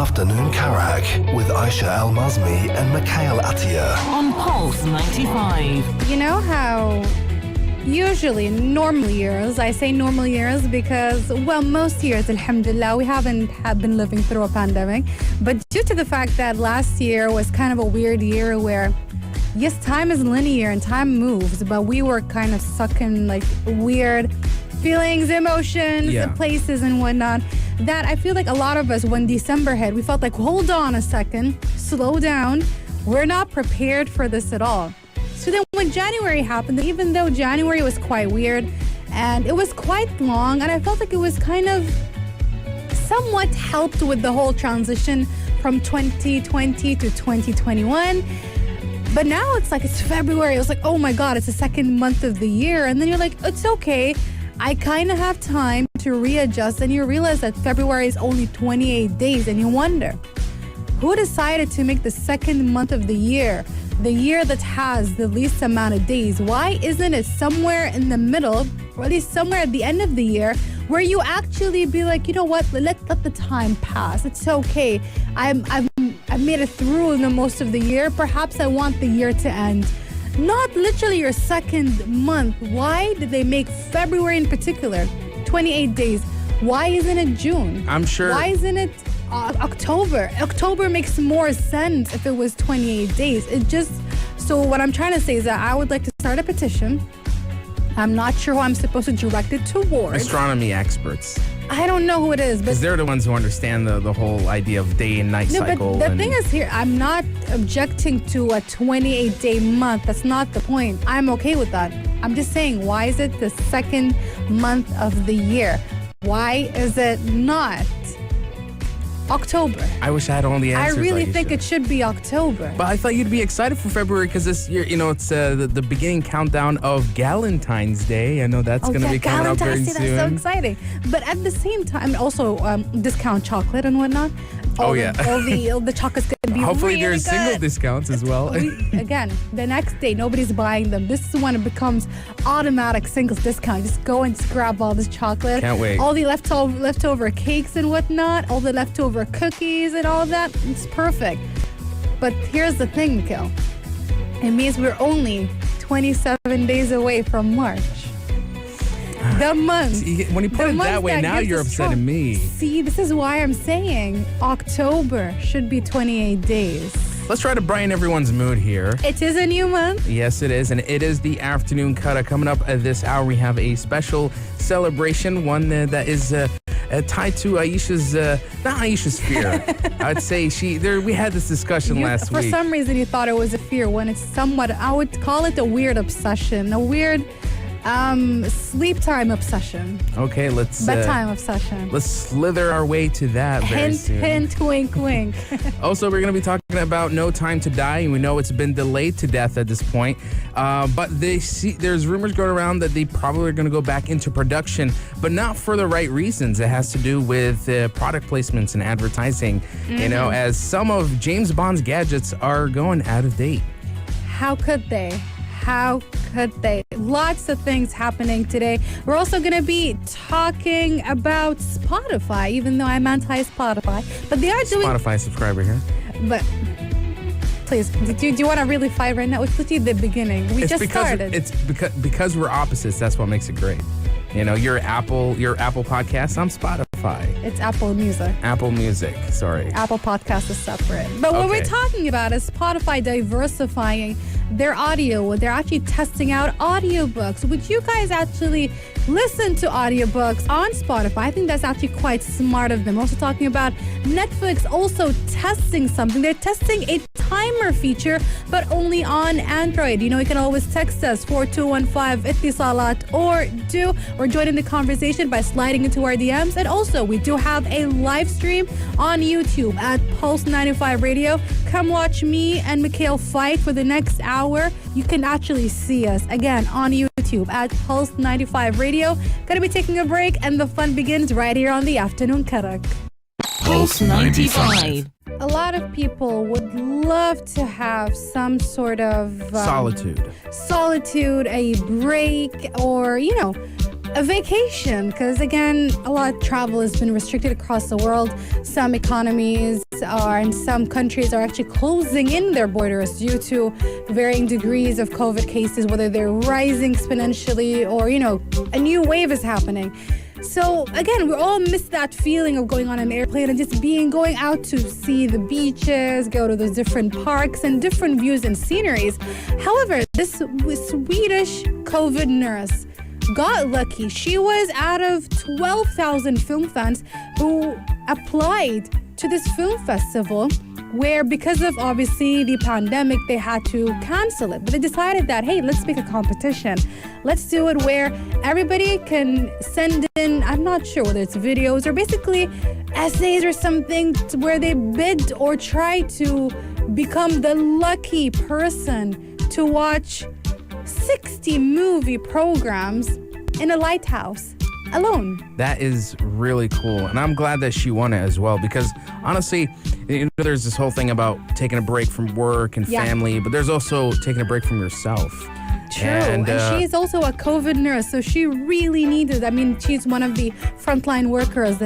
Afternoon Karak with Aisha Al-Mazmi and Mikhail Atiyah. On Pulse 95. You know how usually normal years, I say normal years because, well, most years, alhamdulillah, we haven't been living through a pandemic. But due to the fact that last year was kind of a weird year where, yes, time is linear and time moves, but we were kind of stuck in like weird feelings, emotions, and places and whatnot, that I feel like a lot of us, when December hit, we felt like, hold on a second, slow down. We're not prepared for this at all. So then when January happened, even though January was quite weird and it was quite long, and I felt like it was kind of somewhat helped with the whole transition from 2020 to 2021. But now it's like it's February. It was like, oh my God, it's the second month of the year. And then you're like, it's okay. I kind of have time to readjust. And you realize that February is only 28 days. And you wonder, who decided to make the second month of the year that has the least amount of days? Why isn't it somewhere in the middle, or at least somewhere at the end of the year, where you actually be like, you know what, let the time pass. It's okay. I've made it through the most of the year. Perhaps I want the year to end. Not literally your second month. Why did they make February in particular 28 days? Why isn't it June? I'm sure. Why isn't it October? October makes more sense if it was 28 days. So what I'm trying to say is that I would like to start a petition. I'm not sure who I'm supposed to direct it towards. Astronomy experts. I don't know who it is, but because they're the ones who understand the whole idea of day and night cycle. But the thing is here, I'm not objecting to a 28-day month. That's not the point. I'm okay with that. I'm just saying, why is it the second month of the year? Why is it not October? I wish I had all the answers. I really think it should be October. But I thought you'd be excited for February because this year, it's the beginning countdown of Galentine's Day. I know that's going to be coming up very soon. That's so exciting. But at the same time, also discount chocolate and whatnot. All the chocolate's going to be hopefully really there's good. single discounts as well. Again, the next day, nobody's buying them. This is when it becomes automatic singles discount. Just go and just grab all this chocolate. Can't wait. All the leftover cakes and whatnot. All the leftover cookies and all that. It's perfect. But here's the thing, Mikhail. It means we're only 27 days away from March. The month. See, when you put it that way, now you're upsetting me. See, this is why I'm saying October should be 28 days. Let's try to brighten everyone's mood here. It is a new month. Yes, it is. And it is the afternoon cut. Coming up at this hour, we have a special celebration, one that is tied to Aisha's, not Aisha's fear. I'd say we had this discussion last week. For some reason, you thought it was a fear when it's somewhat, I would call it a weird obsession, a weird sleep time obsession. Okay, let's bedtime obsession. Let's slither our way to that. Hint, wink, wink. Also, we're going to be talking about No Time to Die, and we know it's been delayed to death at this point. But there's rumors going around that they probably are going to go back into production, but not for the right reasons. It has to do with product placements and advertising. As some of James Bond's gadgets are going out of date. How could they? How could they? Lots of things happening today. We're also going to be talking about Spotify, even though I'm anti-Spotify. But they are doing... Spotify subscriber here. But please, do you want to really fight right now? It's literally the beginning. We just started. It's because we're opposites. That's what makes it great. You're Apple Podcasts. I'm Spotify. It's Apple Music. Apple Music, sorry. Apple Podcast is separate. But what we're talking about is Spotify diversifying their audio. They're actually testing out audiobooks. Would you guys actually listen to audiobooks on Spotify? I think that's actually quite smart of them. Also talking about Netflix also testing something. They're testing a timer feature, but only on Android. You can always text us 4215 Ittisalat or join in the conversation by sliding into our DMs. And also, we do have a live stream on YouTube at Pulse 95 Radio. Come watch me and Mikhail fight for the next hour. You can actually see us again on YouTube at Pulse 95 Radio. Gonna be taking a break, and the fun begins right here on the Afternoon Karak. Pulse 95. A lot of people would love to have some sort of solitude, a break, or A vacation, because again, a lot of travel has been restricted across the world. Some economies and some countries are actually closing in their borders due to varying degrees of COVID cases, whether they're rising exponentially or, a new wave is happening. So again, we all miss that feeling of going on an airplane and just going out to see the beaches, go to those different parks and different views and sceneries. However, this Swedish COVID nurse got lucky. She was out of 12,000 film fans who applied to this film festival where, because of obviously the pandemic, they had to cancel it. But they decided that, hey, let's make a competition. Let's do it where everybody can send in, I'm not sure whether it's videos or basically essays or something, where they bid or try to become the lucky person to watch 60 movie programs in a lighthouse alone. That is really cool. And I'm glad that she won it as well, because honestly, there's this whole thing about taking a break from work and family, but there's also taking a break from yourself. True. And she's also a COVID nurse, so she really needed, she's one of the frontline workers.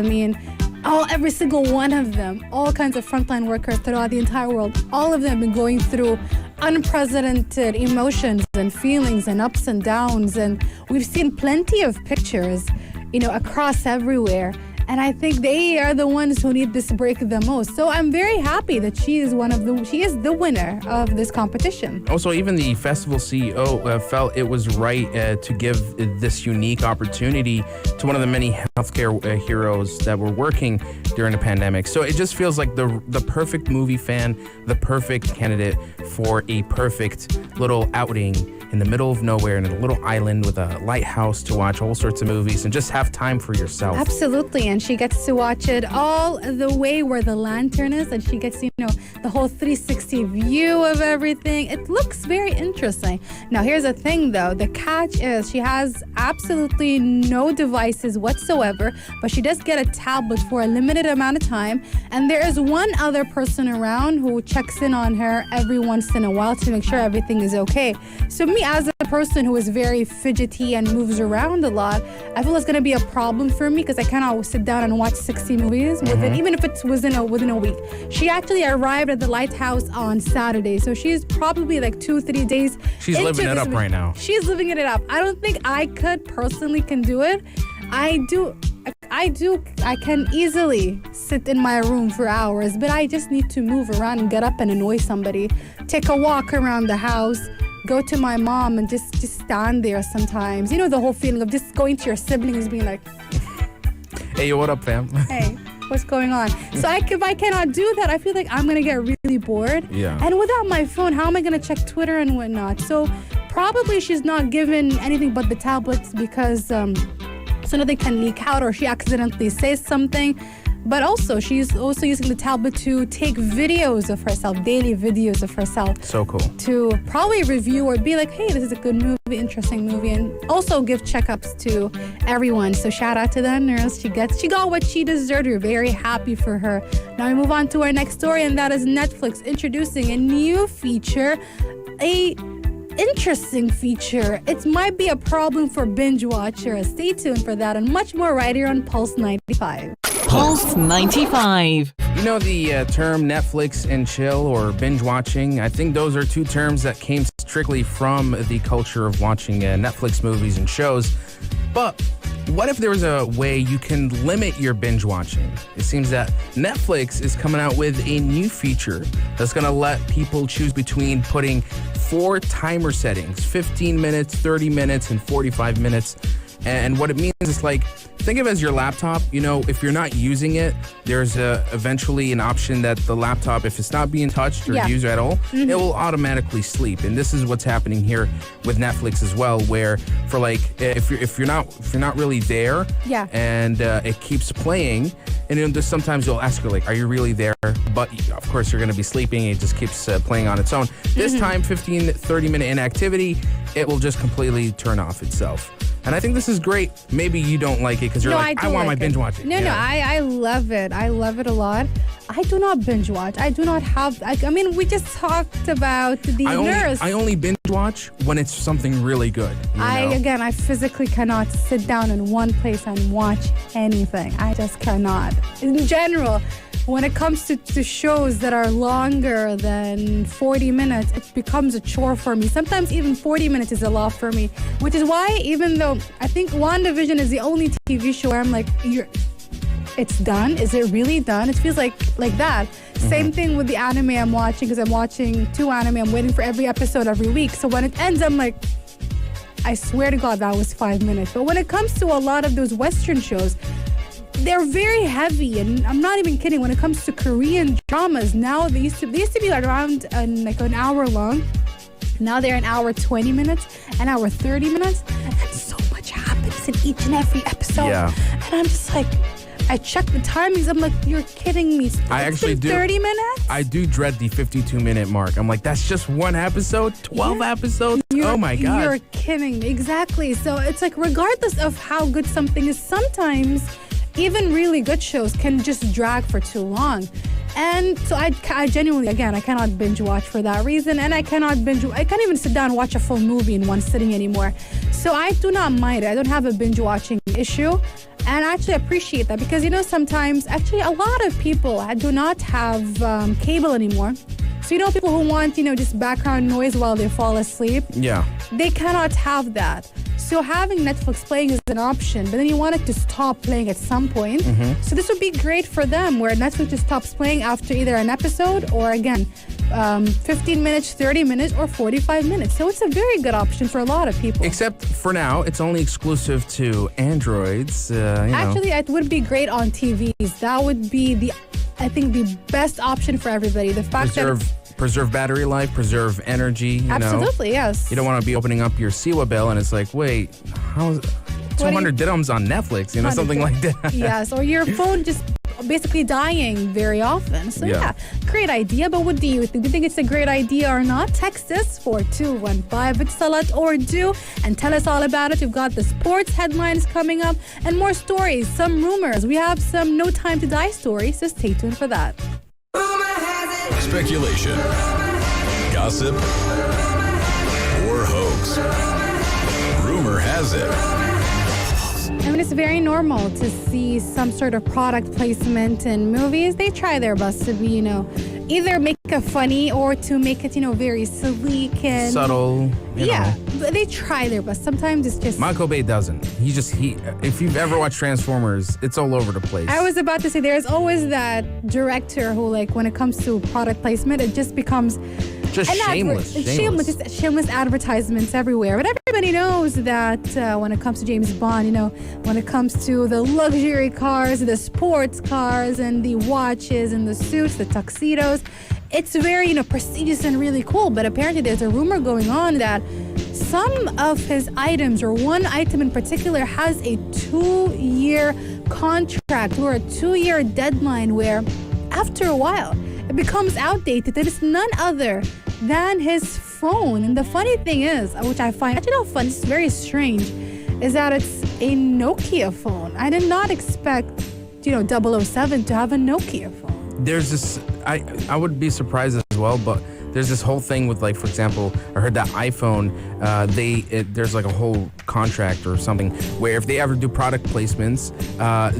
Every single one of them, all kinds of frontline workers throughout the entire world, all of them have been going through unprecedented emotions and feelings and ups and downs. And we've seen plenty of pictures, across everywhere. And I think they are the ones who need this break the most. So I'm very happy that she is the winner of this competition. Also, even the festival CEO felt it was right to give this unique opportunity to one of the many healthcare heroes that were working during the pandemic. So it just feels like the perfect movie fan, the perfect candidate for a perfect little outing in the middle of nowhere in a little island with a lighthouse to watch all sorts of movies and just have time for yourself. Absolutely. And she gets to watch it all the way where the lantern is, and she gets, the whole 360 view of everything. It looks very interesting. Now, here's the thing, though. The catch is she has absolutely no devices whatsoever, but she does get a tablet for a limited amount of time. And there is one other person around who checks in on her every once in a while to make sure everything is okay. So me, as a person who is very fidgety and moves around a lot, I feel it's going to be a problem for me because I cannot sit down and watch 60 movies even if it was within a week. She actually arrived at the lighthouse on Saturday, so she's probably like 2-3 days. She's living it up right now. She's living it up. I don't think I can do it. I can easily sit in my room for hours, but I just need to move around and get up and annoy somebody, take a walk around the house, go to my mom and just stand there sometimes. The whole feeling of just going to your siblings being like, hey, what up, fam? Hey, what's going on? So if I cannot do that, I feel like I'm going to get really bored. Yeah. And without my phone, how am I going to check Twitter and whatnot? So probably she's not given anything but the tablets because so nothing can leak out or she accidentally says something. But also, she's also using the tablet to take videos of herself, daily videos of herself. So cool. To probably review or be like, hey, this is a good movie, interesting movie, and also give checkups to everyone. So shout out to that nurse. She got what she deserved. We're very happy for her. Now we move on to our next story, and that is Netflix introducing a new feature, interesting feature. It might be a problem for binge watchers. Stay tuned for that and much more right here on Pulse 95. Pulse 95. The term Netflix and chill or binge watching, I think those are two terms that came strictly from the culture of watching Netflix movies and shows. But what if there was a way you can limit your binge watching? It seems that Netflix is coming out with a new feature that's going to let people choose between putting 4 timer settings, 15 minutes, 30 minutes, and 45 minutes. And what it means is think of it as your laptop. If you're not using it, there's eventually an option that the laptop, if it's not being touched or used at all, it will automatically sleep. And this is what's happening here with Netflix as well, where for if you're not really there, and it keeps playing, and just sometimes you'll ask her are you really there? But of course you're going to be sleeping. It just keeps playing on its own. This time, 15-30 minute inactivity, it will just completely turn off itself. And I think this is great. Maybe you don't like it because you're I want my binge watching. No, I love it. I love it a lot. I do not binge watch. I do not have. I mean, we just talked about the nurse. I only binge watch when it's something really good. I physically cannot sit down in one place and watch anything. I just cannot. In general, when it comes to shows that are longer than 40 minutes, it becomes a chore for me. Sometimes even 40 minutes is a lot for me, which is why even though I think WandaVision is the only TV show where I'm like, it's done? Is it really done? It feels like that. Same thing with the anime I'm watching, because I'm watching 2 anime. I'm waiting for every episode every week. So when it ends, I'm like, I swear to God, that was 5 minutes. But when it comes to a lot of those Western shows, they're very heavy, and I'm not even kidding. When it comes to Korean dramas, now they used to be around like an hour long. Now they're an hour 20 minutes, an hour 30 minutes, and so much happens in each and every episode. Yeah. And I'm just like, I check the timings. I'm like, you're kidding me. I actually do. 30 minutes? I do dread the 52-minute mark. I'm like, that's just one episode? 12 episodes? Oh my God. You're kidding me. Exactly. So it's like, regardless of how good something is, sometimes even really good shows can just drag for too long. And so I genuinely, again, I cannot binge watch for that reason. And I can't even sit down and watch a full movie in one sitting anymore. So I do not mind it. I don't have a binge watching issue. And I actually appreciate that because, sometimes, actually, a lot of people do not have cable anymore. So, people who want, just background noise while they fall asleep. Yeah. They cannot have that. So having Netflix playing is an option, but then you want it to stop playing at some point. So this would be great for them, where Netflix just stops playing after either an episode or, again, 15 minutes, 30 minutes, or 45 minutes. So it's a very good option for a lot of people. Except for now, it's only exclusive to Androids. Actually, it would be great on TVs. That would be I think the best option for everybody. The fact Preserve battery life, preserve energy. Absolutely, yes. You don't want to be opening up your Siwa bill and it's like, wait, how's 200 dirhams on Netflix? Something like that. Yes, or your phone just basically dying very often. So yeah, great idea. But what do you think? Do you think it's a great idea or not? Text us 4215 Salat or do and tell us all about it. We've got the sports headlines coming up and more stories, some rumors. We have some No Time to Die stories, so stay tuned for that. Speculation, gossip, or hoax. Rumor has it. I mean, it's very normal to see some sort of product placement in movies. They try their best to be, either make it funny or to make it, very sleek and subtle. Yeah, but they try their best. Sometimes it's just Michael Bay doesn't. If you've ever watched Transformers, it's all over the place. I was about to say, there's always that director who, when it comes to product placement, it just becomes just shameless. Just shameless advertisements everywhere. But everybody knows that when it comes to James Bond, when it comes to the luxury cars, the sports cars, and the watches, and the suits, the tuxedos, it's very, prestigious and really cool. But apparently there's a rumor going on that some of his items, or one item in particular, has a 2-year contract or a 2-year deadline where after a while it becomes outdated. It is none other than his phone. And the funny thing is, which I find actually not fun, it's very strange, is that it's a Nokia phone. I did not expect, 007 to have a Nokia phone. There's this, I would be surprised as well, but there's this whole thing with, for example, I heard that iPhone, there's a whole contract or something where if they ever do product placements,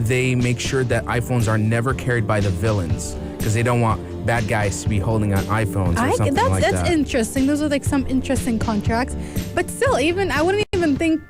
they make sure that iPhones are never carried by the villains because they don't want bad guys to be holding on iPhones or something like that. That's interesting. Those are some interesting contracts. But still, I wouldn't even think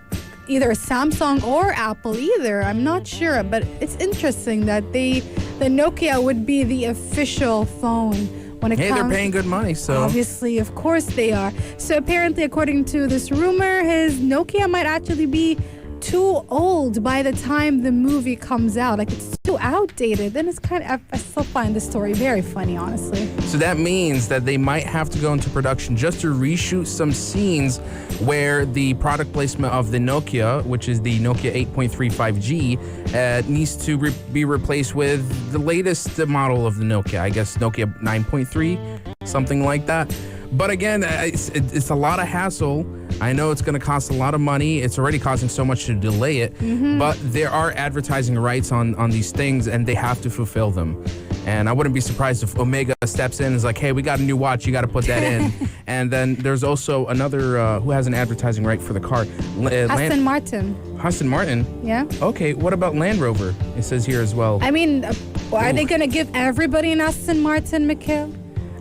either Samsung or Apple either. I'm not sure, but it's interesting that the Nokia would be the official phone when it comes. They're paying good money, so obviously, of course they are. So apparently, according to this rumor, his Nokia might actually be too old by the time the movie comes out. It's too outdated. Then it's I still find the story very funny, honestly. So that means that they might have to go into production just to reshoot some scenes where the product placement of the Nokia, which is the Nokia 8.35G, needs to be replaced with the latest model of the Nokia. I guess Nokia 9.3, something like that. But again, it's a lot of hassle. I know it's going to cost a lot of money. It's already costing so much to delay it. But there are advertising rights on these things, and they have to fulfill them. And I wouldn't be surprised if Omega steps in and is like, hey, we got a new watch. You got to put that in. And then there's also another who has an advertising right for the car. Aston Martin. Aston Martin? Yeah. Okay, what about Land Rover? It says here as well. I mean, are they going to give everybody an Aston Martin, Mikhail?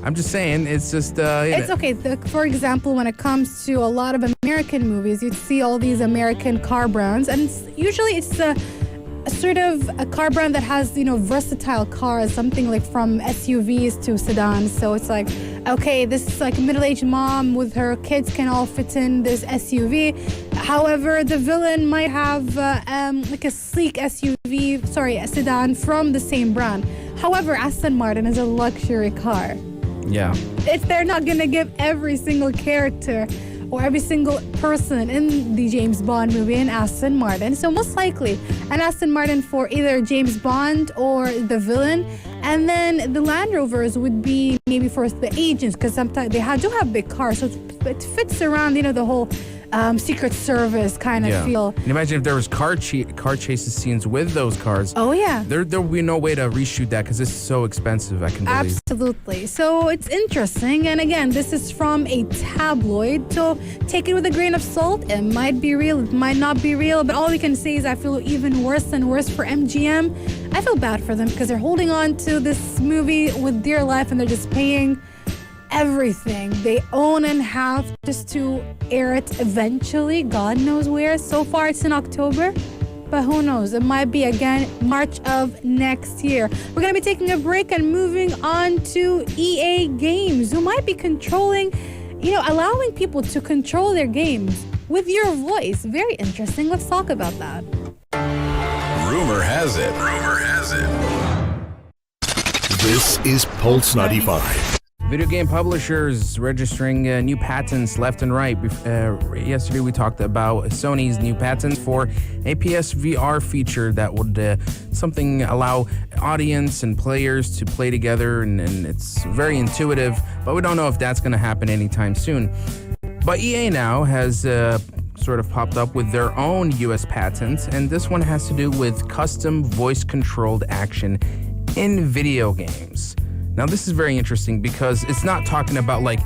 I'm just saying, it's just... It's okay. For example, when it comes to a lot of American movies, you'd see all these American car brands, and usually it's a sort of a car brand that has, versatile cars, something like from SUVs to sedans. So it's like, okay, this is like a middle-aged mom with her kids can all fit in this SUV. However, the villain might have like a sleek a sedan from the same brand. However, Aston Martin is a luxury car. Yeah. They're not going to give every single character or every single person in the James Bond movie an Aston Martin. So most likely an Aston Martin for either James Bond or the villain. And then the Land Rovers would be maybe for the agents, because sometimes they do have big cars. So it fits around, the whole Secret Service kind of feel. And imagine if there was car chases scenes with those cars. Oh, yeah. There would be no way to reshoot that because it's so expensive, I can believe. Absolutely. So it's interesting. And again, this is from a tabloid. So take it with a grain of salt. It might be real. It might not be real. But all we can say is I feel even worse and worse for MGM. I feel bad for them because they're holding on to this movie with dear life and they're just paying everything they own and have just to air it eventually. God knows where. So far it's in October, but who knows? It might be again March of next year. We're going to be taking a break and moving on to EA Games, who might be controlling, allowing people to control their games with your voice. Very interesting. Let's talk about that. Rumor has it. This is Pulse 95. Video game publishers registering new patents left and right. Yesterday we talked about Sony's new patents for a PSVR feature that would allow audience and players to play together, and it's very intuitive, but we don't know if that's going to happen anytime soon. But EA now has sort of popped up with their own US patents, and this one has to do with custom voice-controlled action in video games. Now, this is very interesting because it's not talking about like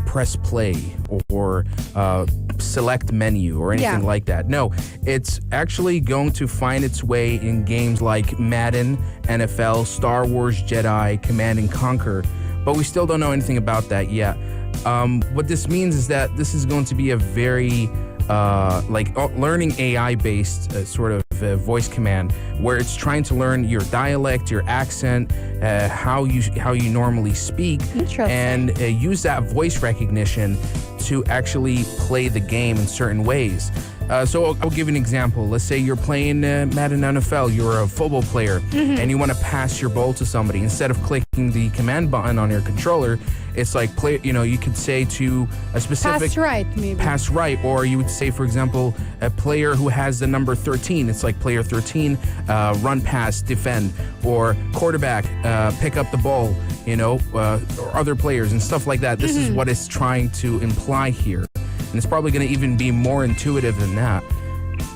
press play or select menu or anything like that. No, it's actually going to find its way in games like Madden, NFL, Star Wars Jedi, Command and Conquer, but we still don't know anything about that yet. What this means is that this is going to be a very learning AI-based sort of voice command, where it's trying to learn your dialect, your accent, how you normally speak, and use that voice recognition to actually play the game in certain ways. So I'll give you an example. Let's say you're playing Madden NFL. You're a football player, and you want to pass your ball to somebody. Instead of clicking the command button on your controller, it's like you could say to a specific pass right, or you would say, for example, a player who has the number 13. It's like player 13, run, pass, defend, or quarterback, pick up the ball. Or other players and stuff like that. This is what it's trying to imply here. And it's probably going to even be more intuitive than that.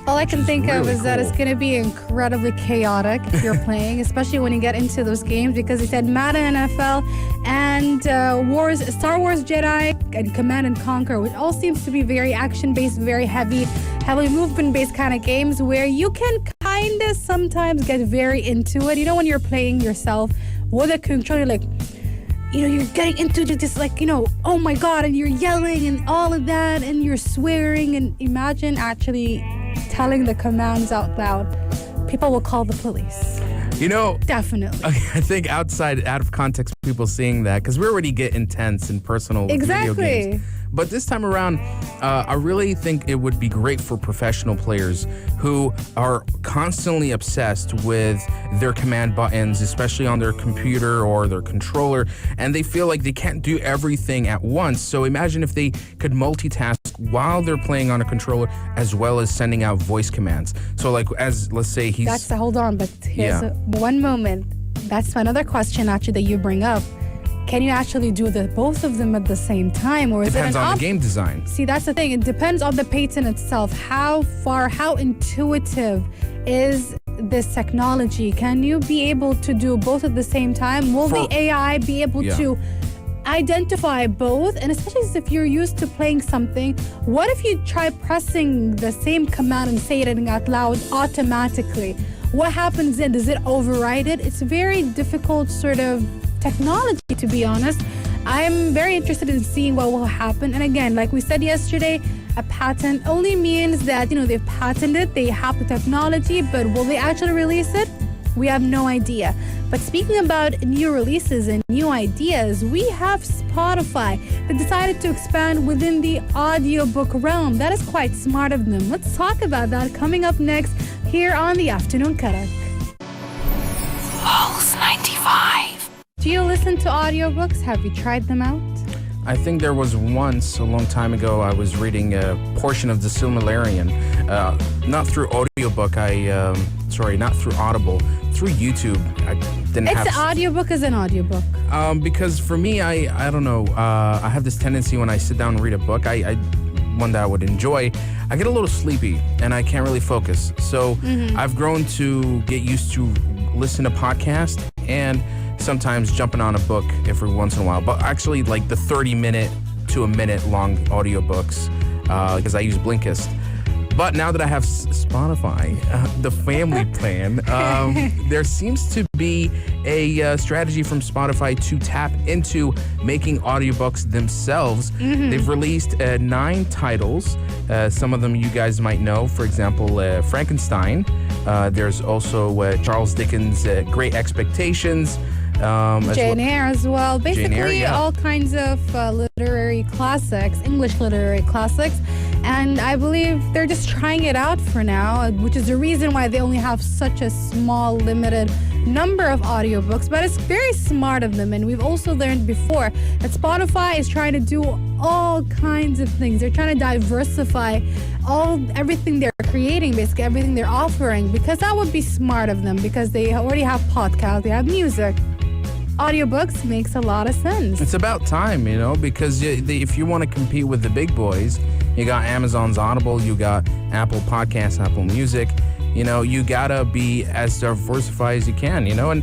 All I can think of is that it's going to be incredibly chaotic if you're playing, especially when you get into those games, because he said Madden NFL and Star Wars Jedi and Command and Conquer, which all seems to be very action-based, very heavy movement-based kind of games where you can kind of sometimes get very into it. When you're playing yourself with a controller, like, you're getting into this, like, oh my God, and you're yelling and all of that, and you're swearing, and imagine actually telling the commands out loud. People will call the police. Definitely. I think out of context, people seeing that, because we already get intense and personal with video games. But this time around, I really think it would be great for professional players who are constantly obsessed with their command buttons, especially on their computer or their controller, and they feel like they can't do everything at once. So imagine if they could multitask while they're playing on a controller as well as sending out voice commands. So let's say hold on, but here's one moment. That's another question actually that you bring up. can you actually do both of them at the same time? Or is Depends it an on the game design. See, that's the thing. It depends on the patent itself. How intuitive is this technology? Can you be able to do both at the same time? Will the AI be able to identify both? And especially if you're used to playing something, what if you try pressing the same command and say it out loud automatically? What happens then? Does it override it? It's a very difficult sort of technology, to be honest. I'm very interested in seeing what will happen. And again, like we said yesterday, a patent only means that, they've patented, they have the technology, but will they actually release it? We have no idea. But speaking about new releases and new ideas, we have Spotify that decided to expand within the audiobook realm. That is quite smart of them. Let's talk about that coming up next here on the Afternoon Karak. Pulse 95. Do you listen to audiobooks? Have you tried them out? I think there was once, a long time ago, I was reading a portion of The Silmarillion, not through audiobook, not through Audible, through YouTube. I didn't have... An audiobook is an audiobook. Because for me, I don't know, I have this tendency when I sit down and read a book, one that I would enjoy, I get a little sleepy and I can't really focus. So I've grown to get used to listen to podcasts and sometimes jumping on a book every once in a while, but actually like the 30-minute to a minute long audiobooks, because I use Blinkist. But now that I have Spotify, the family plan, there seems to be a strategy from Spotify to tap into making audiobooks themselves. They've released 9 titles. Some of them you guys might know. For example, Frankenstein. There's also Charles Dickens' Great Expectations. Jane Eyre as well. Basically, Eyre, all kinds of literary classics, English literary classics. And I believe they're just trying it out for now, which is the reason why they only have such a small, limited number of audiobooks. But it's very smart of them. And we've also learned before that Spotify is trying to do all kinds of things. They're trying to diversify everything they're creating, basically everything they're offering, because that would be smart of them, because they already have podcasts, they have music. Audiobooks makes a lot of sense. It's about time, because if you want to compete with the big boys, you got Amazon's Audible, you got Apple Podcasts, Apple Music. You gotta be as diversified as you can, and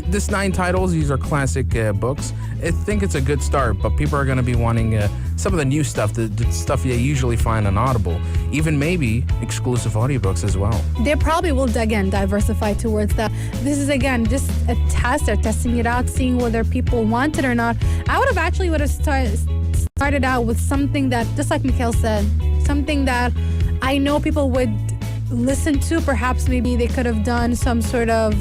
this 9 titles, these are classic books. I think it's a good start, but people are gonna be wanting some of the new stuff, the stuff you usually find on Audible, even maybe exclusive audiobooks as well. They probably will, again, diversify towards that. This is, again, just a test. They're testing it out, seeing whether people want it or not. I would have started out with something that, just like Mikhail said, something that I know people would listen to. Perhaps maybe they could have done some sort of,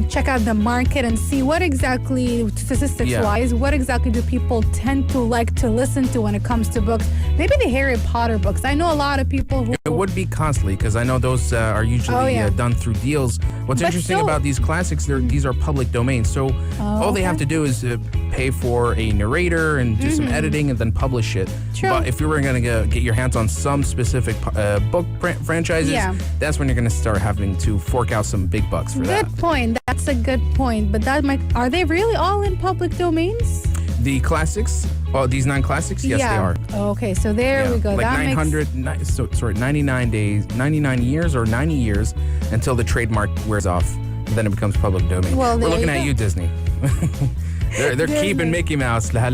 check out the market and see what exactly, statistics-wise, what exactly do people tend to like to listen to when it comes to books. Maybe the Harry Potter books. I know a lot of people who... It would be costly, because I know those are usually done through deals. What's interesting about these classics, these are public domain, so all they have to do is pay for a narrator and do some editing and then publish it. True. But if you were going to get your hands on some specific book franchises, that's when you're going to start having to fork out some big bucks for that. Good point. That's a good point. But are they really all in public domains? The classics, these 9 classics, yes, they are. Okay, so there we go. Like that 99 days, 99 years or 90 years until the trademark wears off. And then it becomes public domain. Well, we're looking at you, Disney. They're keeping Mickey Mouse. I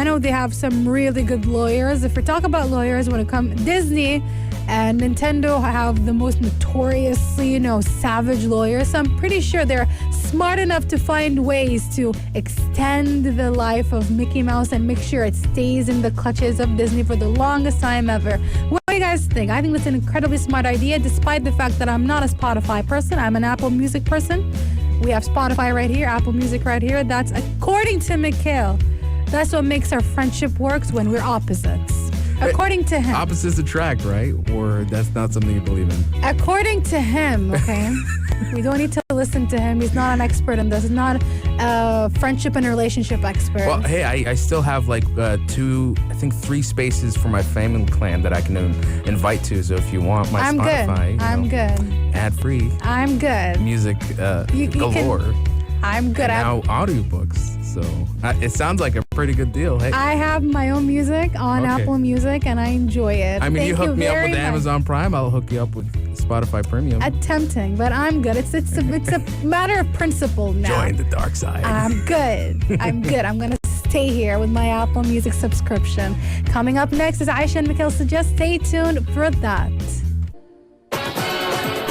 know they have some really good lawyers. If we talk about lawyers, when it comes Disney and Nintendo have the most notoriously, savage lawyers. So I'm pretty sure they're smart enough to find ways to extend the life of Mickey Mouse and make sure it stays in the clutches of Disney for the longest time ever. What do you guys think? I think that's an incredibly smart idea, despite the fact that I'm not a Spotify person. I'm an Apple Music person. We have Spotify right here, Apple Music right here. That's according to Mikhail. That's what makes our friendship works when we're opposites. According to him. Opposites attract, right? Or that's not something you believe in? According to him, okay? We don't need to listen to him. He's not an expert in this. He's not a friendship and relationship expert. Well, hey, I still have 3 spaces for my family clan that I can invite to. So if you want my Spotify, I'm good. Ad free. I'm good. Music galore. I'm good at Now audiobooks. So it sounds like a pretty good deal. Hey, I have my own music on Okay. Apple Music, and I enjoy it. I mean, Thank you hook me up very with much. Amazon Prime. I'll hook you up with Spotify Premium. Tempting, but I'm good. It's a matter of principle now. Join the dark side. I'm good. I'm gonna stay here with my Apple Music subscription. Coming up next is Aisha and Mikhail Suggest. Stay tuned for that.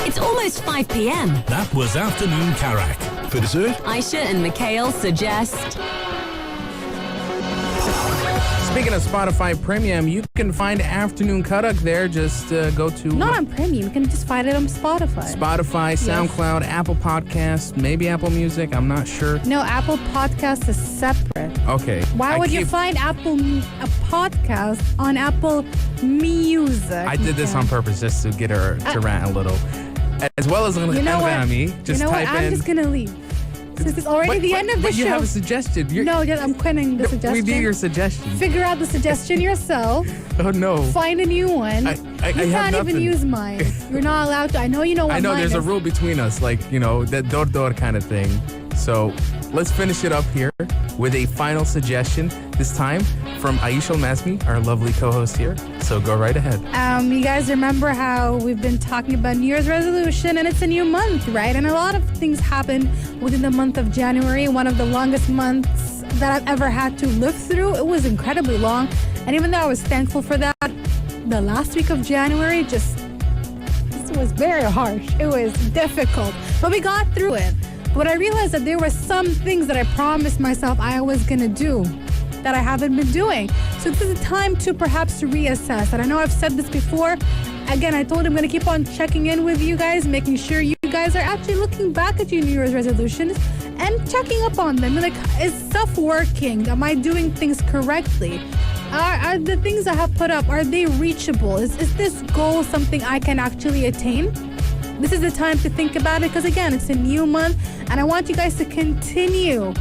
It's almost 5 p.m. That was Afternoon Karak. For dessert, Aisha and Mikhail suggest. Speaking of Spotify Premium, you can find Afternoon Karak there. Just go to Not on Premium. You can just find it on Spotify. Spotify, SoundCloud, Apple Podcasts, maybe Apple Music. I'm not sure. No, Apple Podcast is separate. Okay. Why would you find a podcast on Apple Music? I did this on purpose just to get her to rant a little. As well as You know what? just you know what? type I'm in. just gonna leave. Since it's already the end of the but show. you have a suggestion. I'm quitting the suggestion. We need your suggestion. Figure out the suggestion yourself. Oh no. Find a new one. I You have can't nothing. even use mine. You're not allowed to. I know you know what I know mine there's a is. rule between us, like, that door kind of thing. So let's finish it up here with a final suggestion, this time from Aisha Almazmi, our lovely co-host here. So go right ahead. You guys remember how we've been talking about New Year's resolution, and it's a new month, right? And a lot of things happen within the month of January, one of the longest months that I've ever had to live through. It was incredibly long. And even though I was thankful for that, the last week of January this was very harsh. It was difficult, but we got through it. But I realized that there were some things that I promised myself I was going to do that I haven't been doing. So this is a time to perhaps reassess. And I know I've said this before. Again, I told I'm going to keep on checking in with you guys, making sure you guys are actually looking back at your New Year's resolutions and checking up on them. Like, is stuff working? Am I doing things correctly? Are the things I have put up, are they reachable? Is this goal something I can actually attain? This is the time to think about it because, again, it's a new month and I want you guys to continue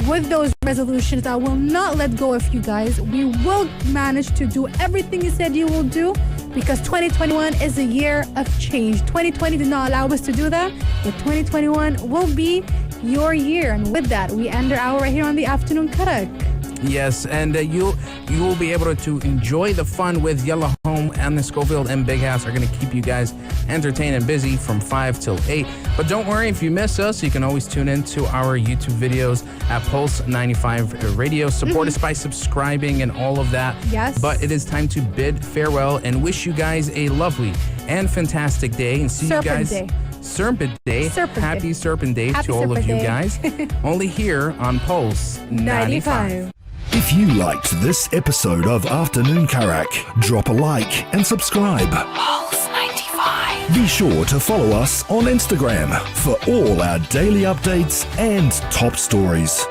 with those resolutions. I will not let go of you guys. We will manage to do everything you said you will do because 2021 is a year of change. 2020 did not allow us to do that, but 2021 will be your year. And with that, we end our hour right here on the Afternoon Karak. Yes, and you will be able to enjoy the fun with Yellow Home and the Schofield and Big House are going to keep you guys entertained and busy from 5 till 8. But don't worry, if you miss us, you can always tune in to our YouTube videos at Pulse 95 Radio. Support us by subscribing and all of that. Yes. But it is time to bid farewell and wish you guys a lovely and fantastic day. And see Serpent you guys. Day. Serpent Day. Serpent Happy Day. Serpent Day Happy to all of Serpent you Day. guys. Only here on Pulse 95. if you liked this episode of Afternoon Karak, drop a like and subscribe. Pulse 95. Be sure to follow us on Instagram for all our daily updates and top stories.